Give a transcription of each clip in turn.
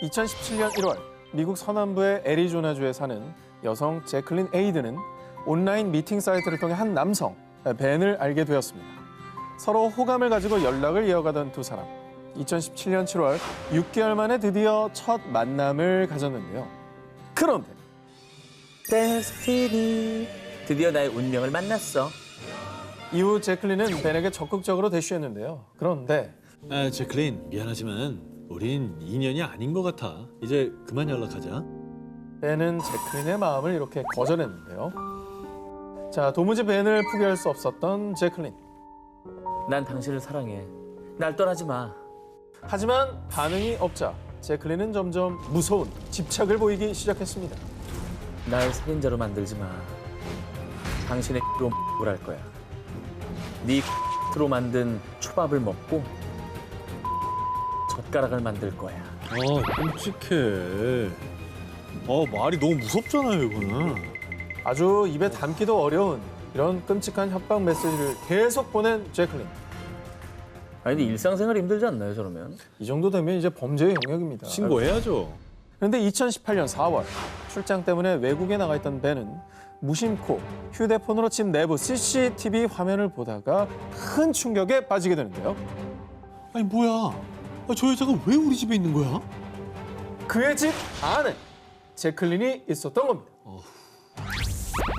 2017년 1월 미국 서남부의 애리조나주에 사는 여성 제클린 에이드는 온라인 미팅 사이트를 통해 한 남성 벤을 알게 되었습니다. 서로 호감을 가지고 연락을 이어가던 두 사람. 2017년 7월 6개월 만에 드디어 첫 만남을 가졌는데요. 그런데 데스티니, 드디어 나의 운명을 만났어. 이후 제클린은 벤에게 적극적으로 대쉬했는데요. 그런데 제클린, 미안하지만 우린 인연이 아닌 것 같아. 이제 그만 연락하자. 벤은 제클린의 마음을 이렇게 거절했는데요. 자, 도무지 벤을 포기할 수 없었던 제클린. 난 당신을 사랑해. 날 떠나지 마. 하지만 반응이 없자 제클린은 점점 무서운 집착을 보이기 시작했습니다. 날 살인자로 만들지 마. 당신의 로 할 거야. 네 로 만든 초밥을 먹고 젓가락을 만들 거야. 끔찍해. 말이 너무 무섭잖아요, 이거는. 아주 입에 담기도 어려운 이런 끔찍한 협박 메시지를 계속 보낸 제클린. 아니 근데 일상생활 힘들지 않나요, 저러면? 이 정도 되면 이제 범죄의 영역입니다. 신고해야죠. 그런데 2018년 4월 출장 때문에 외국에 나가 있던 벤은 무심코 휴대폰으로 집 내부 CCTV 화면을 보다가 큰 충격에 빠지게 되는데요. 아니, 뭐야. 저 여자가 왜 우리 집에 있는 거야? 그의 집 안에 제클린이 있었던 겁니다.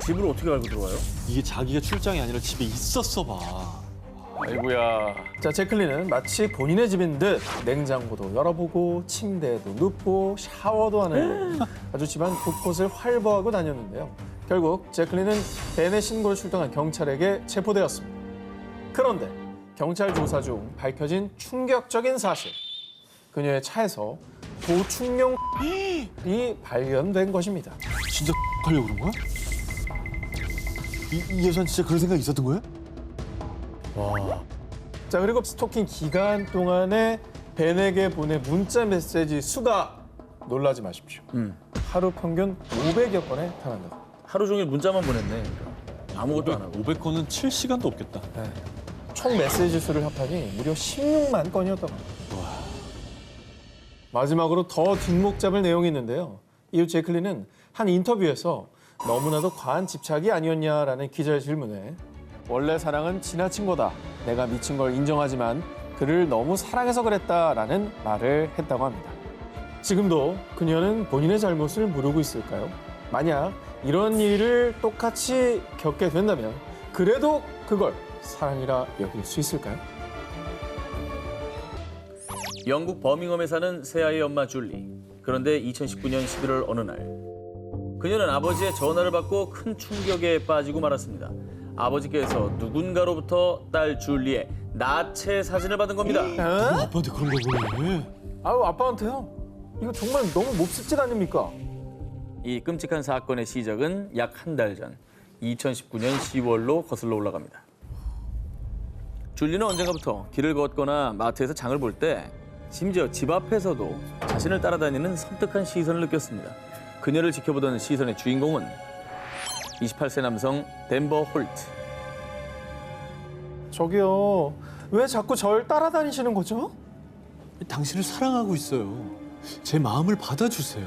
집을 어떻게 알고 들어와요? 이게 자기가 출장이 아니라 집에 있었어 봐. 아이고야. 자, 제클린은 마치 본인의 집인 듯 냉장고도 열어보고 침대에도 눕고 샤워도 하는 아주 집안 곳곳을 활보하고 다녔는데요. 결국 제클린은 벤의 신고를 출동한 경찰에게 체포되었습니다. 그런데 경찰 조사 중 밝혀진 충격적인 사실. 그녀의 차에서 도축용이 발견된 것입니다. 진짜 하려고 그런 거야? 이 여자는 진짜 그런 생각이 있었던 거야? 자, 그리고 스토킹 기간 동안에 벤에게 보낸 문자 메시지 수가 놀라지 마십시오. 하루 평균 500여 건에 달한다. 하루 종일 문자만 보냈네. 아무것도 안 하고. 500건은 칠 시간도 없겠다. 총 메시지 수를 합하니 무려 16만 건이었다고 합니다. 마지막으로 더 뒷목 잡을 내용이 있는데요. 이후 제클린은 한 인터뷰에서 너무나도 과한 집착이 아니었냐라는 기자의 질문에 원래 사랑은 지나친 거다. 내가 미친 걸 인정하지만 그를 너무 사랑해서 그랬다라는 말을 했다고 합니다. 지금도 그녀는 본인의 잘못을 모르고 있을까요? 만약 이런 일을 똑같이 겪게 된다면 그래도 그걸 사랑이라 여길 수 있을까요? 영국 버밍엄에 사는 새아이 엄마 줄리. 그런데 2019년 11월 어느 날 그녀는 아버지의 전화를 받고 큰 충격에 빠지고 말았습니다. 아버지께서 누군가로부터 딸 줄리의 나체 사진을 받은 겁니다. 아빠한테 그런 걸 보내. 아유, 아빠한테요? 이거 정말 너무 몹쓸 아닙니까? 이 끔찍한 사건의 시작은 약 한 달 전 2019년 10월로 거슬러 올라갑니다. 줄리는 언젠가부터 길을 걷거나 마트에서 장을 볼 때 심지어 집 앞에서도 자신을 따라다니는 섬뜩한 시선을 느꼈습니다. 그녀를 지켜보던 시선의 주인공은 28세 남성 덴버 홀트. 저기요, 왜 자꾸 절 따라다니시는 거죠? 당신을 사랑하고 있어요. 제 마음을 받아주세요.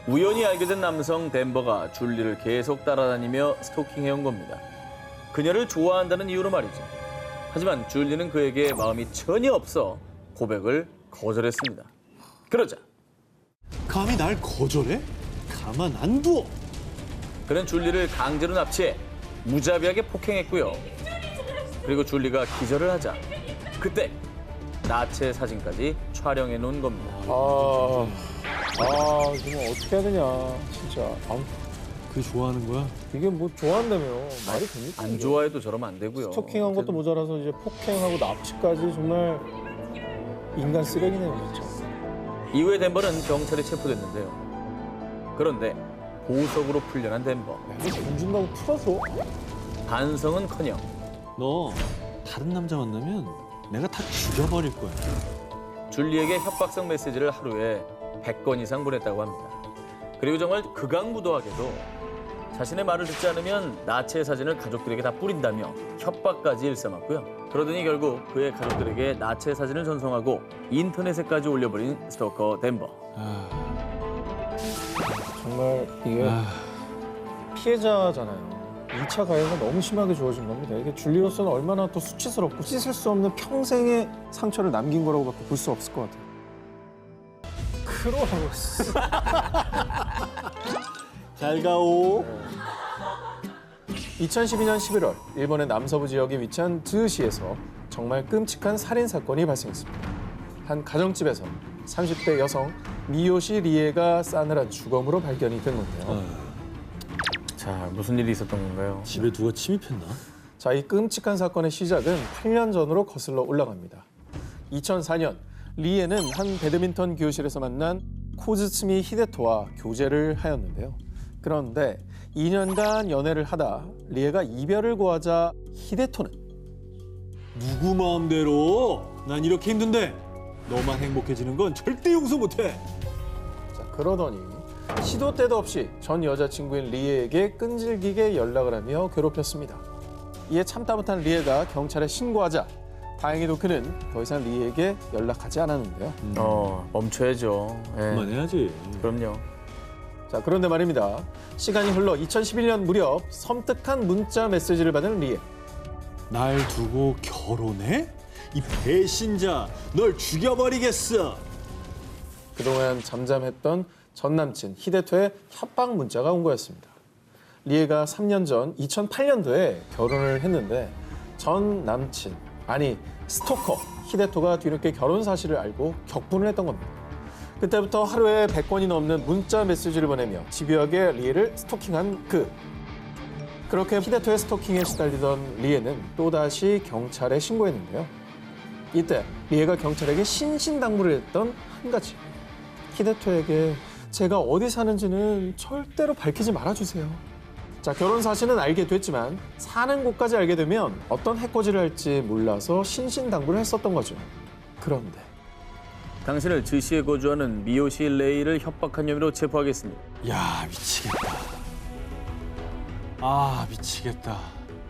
우연히 알게 된 남성 덴버가 줄리를 계속 따라다니며 스토킹해온 겁니다. 그녀를 좋아한다는 이유로 말이죠. 하지만 줄리는 그에게 마음이 전혀 없어 고백을 거절했습니다. 그러자 감히 날 거절해? 가만 안 둬. 그는 줄리를 강제로 납치해 무자비하게 폭행했고요. 그리고 줄리가 기절을 하자 그때 나체 사진까지 촬영해 놓은 겁니다. 정말 어떻게 해야 되냐, 진짜. 그게 좋아하는 거야? 이게 뭐 좋아한다며 말이 됩니까? 안 좋아해도 저러면 안 되고요. 스토킹한 것도 모자라서 이제 폭행하고 납치까지 정말 인간 쓰레기네요, 진짜. 이후에 덴버는 경찰에 체포됐는데요. 그런데 보석으로 풀려난 덴버. 돈 준다고 풀어서? 반성은커녕 너 다른 남자 만나면 내가 다 죽여버릴 거야. 줄리에게 협박성 메시지를 하루에 100건 이상 보냈다고 합니다. 그리고 정말 극악무도하게도 자신의 말을 듣지 않으면 나체의 사진을 가족들에게 다 뿌린다며 협박까지 일삼았고요. 그러더니 결국 그의 가족들에게 나체의 사진을 전송하고 인터넷에까지 올려버린 스토커 덴버. 정말 이게 피해자잖아요. 2차 가해가 너무 심하게 주어진 겁니다. 이게 줄리로서는 얼마나 또 수치스럽고 씻을 수 없는 평생의 상처를 남긴 거라고밖에 볼 수 없을 것 같아요. 크로하고 잘 가오. 2012년 11월 일본의 남서부 지역에 위치한 즈시에서 정말 끔찍한 살인 사건이 발생했습니다. 한 가정집에서 30대 여성 미요시 리에가 싸늘한 주검으로 발견이 된 건데요. 자, 무슨 일이 있었던 건가요? 집에 누가 침입했나? 자, 이 끔찍한 사건의 시작은 8년 전으로 거슬러 올라갑니다. 2004년 리에는 한 배드민턴 교실에서 만난 코즈츠미 히데토와 교제를 하였는데요. 그런데 2년간 연애를 하다 리에가 이별을 고하자 히데토는 누구 마음대로? 난 이렇게 힘든데 너만 행복해지는 건 절대 용서 못해. 자, 그러더니 시도 때도 없이 전 여자친구인 리에에게 끈질기게 연락을 하며 괴롭혔습니다. 이에 참다 못한 리에가 경찰에 신고하자 다행히도 그는 더 이상 리에에게 연락하지 않았는데요. 멈춰야죠. 예. 그만해야지. 그럼요. 자, 그런데 말입니다. 시간이 흘러 2011년 무렵 섬뜩한 문자 메시지를 받은 리에. 날 두고 결혼해? 이 배신자, 널 죽여버리겠어. 그동안 잠잠했던 전 남친 히데토의 협박 문자가 온 거였습니다. 리에가 3년 전 2008년도에 결혼을 했는데 전 남친, 아니 스토커 히데토가 뒤늦게 결혼 사실을 알고 격분을 했던 겁니다. 그때부터 하루에 100건이 넘는 문자 메시지를 보내며 집요하게 리에를 스토킹한 그. 그렇게 히데토의 스토킹에 시달리던 리에는 또다시 경찰에 신고했는데요. 이때 리에가 경찰에게 신신당부를 했던 한 가지. 히데토에게 제가 어디 사는지는 절대로 밝히지 말아주세요. 자, 결혼 사실은 알게 됐지만 사는 곳까지 알게 되면 어떤 해코지를 할지 몰라서 신신당부를 했었던 거죠. 그런데 당신을 즈시에 거주하는 미요시 레이를 협박한 혐의로 체포하겠습니다. 야, 미치겠다. 미치겠다.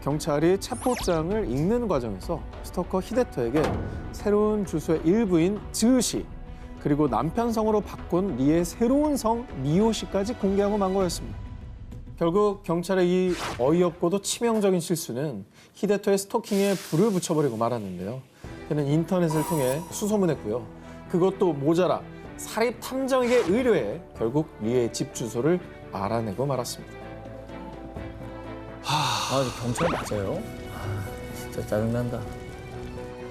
경찰이 체포장을 읽는 과정에서 스토커 히데토에게 새로운 주소의 일부인 즈시 그리고 남편 성으로 바꾼 리의 새로운 성 미요시까지 공개하고 만 거였습니다. 결국 경찰의 이 어이없고도 치명적인 실수는 히데토의 스토킹에 불을 붙여버리고 말았는데요. 그는 인터넷을 통해 수소문했고요. 그것도 모자라 사립 탐정에게 의뢰해 결국 리의 집 주소를 알아내고 말았습니다. 경찰 맞아요? 진짜 짜증난다.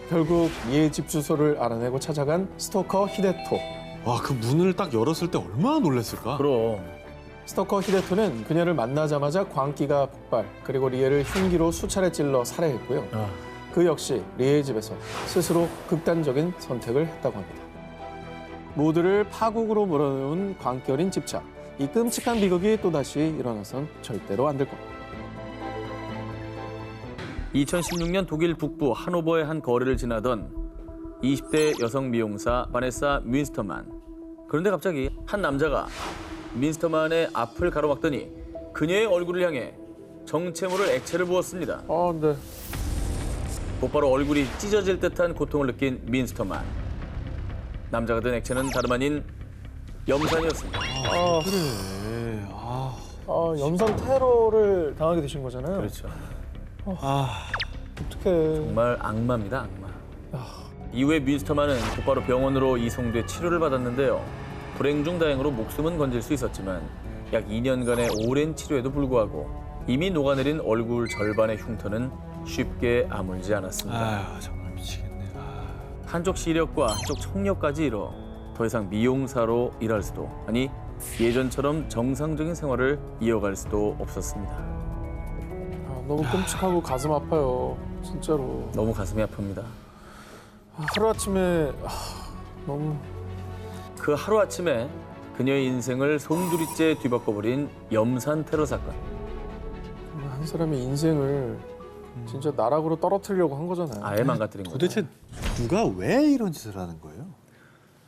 결국 리의 집 주소를 알아내고 찾아간 스토커 히데토. 와, 그 문을 딱 열었을 때 얼마나 놀랐을까? 그럼. 스토커 히데토는 그녀를 만나자마자 광기가 폭발, 그리고 리에를 흉기로 수차례 찔러 살해했고요. 그 역시 리에의 집에서 스스로 극단적인 선택을 했다고 합니다. 모두를 파국으로 몰아넣은 광기 어린 집착. 이 끔찍한 비극이 또다시 일어나선 절대로 안 될 겁니다. 2016년 독일 북부 하노버의 한 거리를 지나던 20대 여성 미용사 바네사 윈스터만. 그런데 갑자기 한 남자가 윈스터만의 앞을 가로막더니 그녀의 얼굴을 향해 정체모를 액체를 부었습니다. 네. 곧바로 얼굴이 찢어질 듯한 고통을 느낀 윈스터만. 남자가 든 액체는 다름 아닌 염산이었습니다. 그래. 염산 테러를 당하게 되신 거잖아요. 그렇죠. 어떡해. 정말 악마입니다, 악마. 이후에 윈스터만은 곧바로 병원으로 이송돼 치료를 받았는데요. 불행 중 다행으로 목숨은 건질 수 있었지만 약 2년간의 오랜 치료에도 불구하고 이미 녹아내린 얼굴 절반의 흉터는 쉽게 아물지 않았습니다. 정말 미치겠네. 한쪽 시력과 한쪽 청력까지 잃어 더 이상 미용사로 일할 수도, 아니 예전처럼 정상적인 생활을 이어갈 수도 없었습니다. 너무 끔찍하고 가슴 아파요. 진짜로. 너무 가슴이 아픕니다. 하루아침에 너무. 그 하루아침에 그녀의 인생을 송두리째 뒤바꿔버린 염산 테러 사건. 한 사람의 인생을 진짜 나락으로 떨어뜨리려고 한 거잖아요. 아예 망가뜨린 거죠. 도대체 누가 왜 이런 짓을 하는 거예요?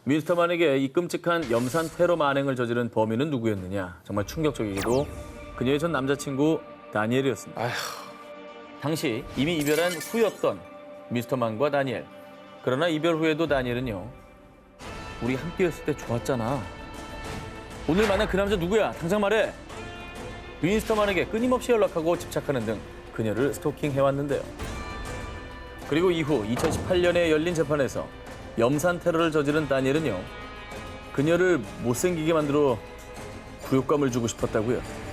윈스터만에게 이 끔찍한 염산 테러 만행을 저지른 범인은 누구였느냐? 정말 충격적이게도 그녀의 전 남자친구 다니엘이었습니다. 아휴. 당시 이미 이별한 후였던 미스터만과 다니엘. 그러나 이별 후에도 다니엘은요. 우리 함께였을 때 좋았잖아. 오늘 만난 그 남자 누구야? 당장 말해. 미스터만에게 끊임없이 연락하고 집착하는 등 그녀를 스토킹해왔는데요. 그리고 이후 2018년에 열린 재판에서 염산 테러를 저지른 다니엘은요. 그녀를 못생기게 만들어 굴욕감을 주고 싶었다고요.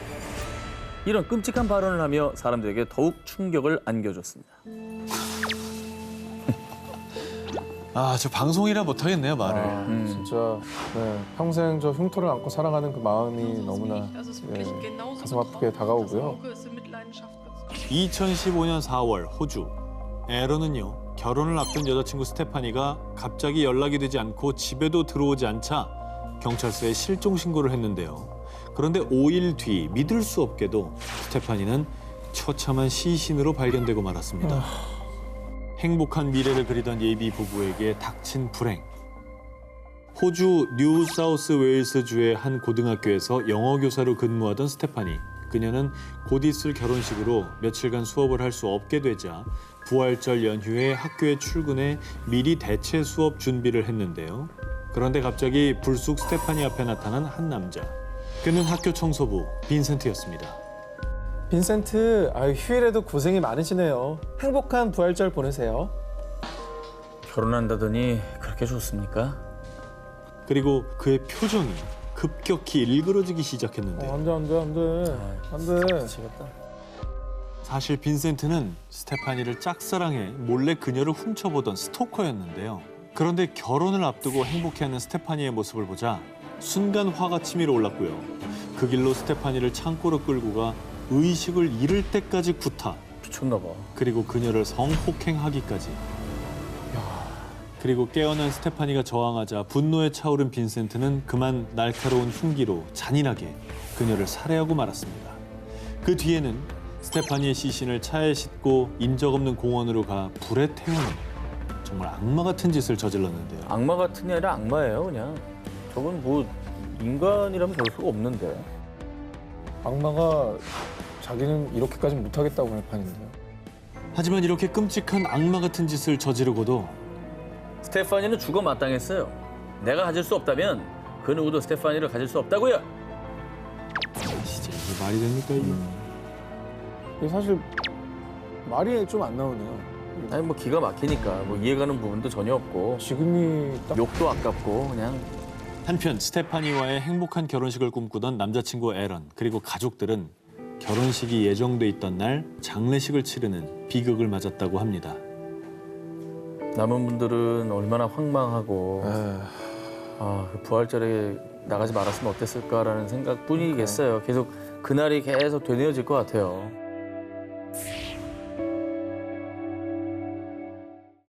이런 끔찍한 발언을 하며 사람들에게 더욱 충격을 안겨줬습니다. 아, 저 방송이라 못하겠네요, 말을. 진짜 네, 평생 저 흉터를 안고 살아가는 그 마음이 너무나 가슴 아프게 다가오고요. 2015년 4월 호주. 에런은요, 결혼을 앞둔 여자친구 스테파니가 갑자기 연락이 되지 않고 집에도 들어오지 않자 경찰서에 실종 신고를 했는데요. 그런데 5일 뒤 믿을 수 없게도 스테파니는 처참한 시신으로 발견되고 말았습니다. 행복한 미래를 그리던 예비 부부에게 닥친 불행. 호주 뉴사우스 웨일스주의 한 고등학교에서 영어 교사로 근무하던 스테파니. 그녀는 곧 있을 결혼식으로 며칠간 수업을 할 수 없게 되자 부활절 연휴에 학교에 출근해 미리 대체 수업 준비를 했는데요. 그런데 갑자기 불쑥 스테파니 앞에 나타난 한 남자. 그는 학교 청소부 빈센트였습니다. 빈센트, 아유, 휴일에도 고생이 많으시네요. 행복한 부활절 보내세요. 결혼한다더니 그렇게 좋습니까? 그리고 그의 표정이 급격히 일그러지기 시작했는데요. 안 돼, 안 돼, 안 돼. 안 돼. 미치겠다. 사실 빈센트는 스테파니를 짝사랑해 몰래 그녀를 훔쳐보던 스토커였는데요. 그런데 결혼을 앞두고 행복해하는 스테파니의 모습을 보자 순간 화가 치밀어 올랐고요. 그 길로 스테파니를 창고로 끌고 가 의식을 잃을 때까지 구타. 미쳤나 봐. 그리고 그녀를 성폭행하기까지. 그리고 깨어난 스테파니가 저항하자 분노에 차오른 빈센트는 그만 날카로운 흉기로 잔인하게 그녀를 살해하고 말았습니다. 그 뒤에는 스테파니의 시신을 차에 싣고 인적 없는 공원으로 가 불에 태우는 정말 악마 같은 짓을 저질렀는데요. 악마 같은 게 아니라 악마예요, 그냥. 저건 뭐 인간이라면 볼 수가 없는데. 악마가 자기는 이렇게까지 못하겠다고 할 판인데요. 하지만 이렇게 끔찍한 악마 같은 짓을 저지르고도 스테파니는 죽어 마땅했어요. 내가 가질 수 없다면 그 누구도 스테파니를 가질 수 없다고요. 진짜 이게 말이 됩니까 이게? 이게 사실 말이 좀 안 나오네요. 아니 뭐 기가 막히니까 뭐 이해가는 부분도 전혀 없고 지금이 딱 욕도 아깝고 그냥 한편 스테파니와의 행복한 결혼식을 꿈꾸던 남자친구 에런 그리고 가족들은 결혼식이 예정돼 있던 날 장례식을 치르는 비극을 맞았다고 합니다. 남은 분들은 얼마나 황망하고 그 부활절에 나가지 말았으면 어땠을까라는 생각뿐이겠어요. 계속 그날이 계속 되뇌어질 것 같아요.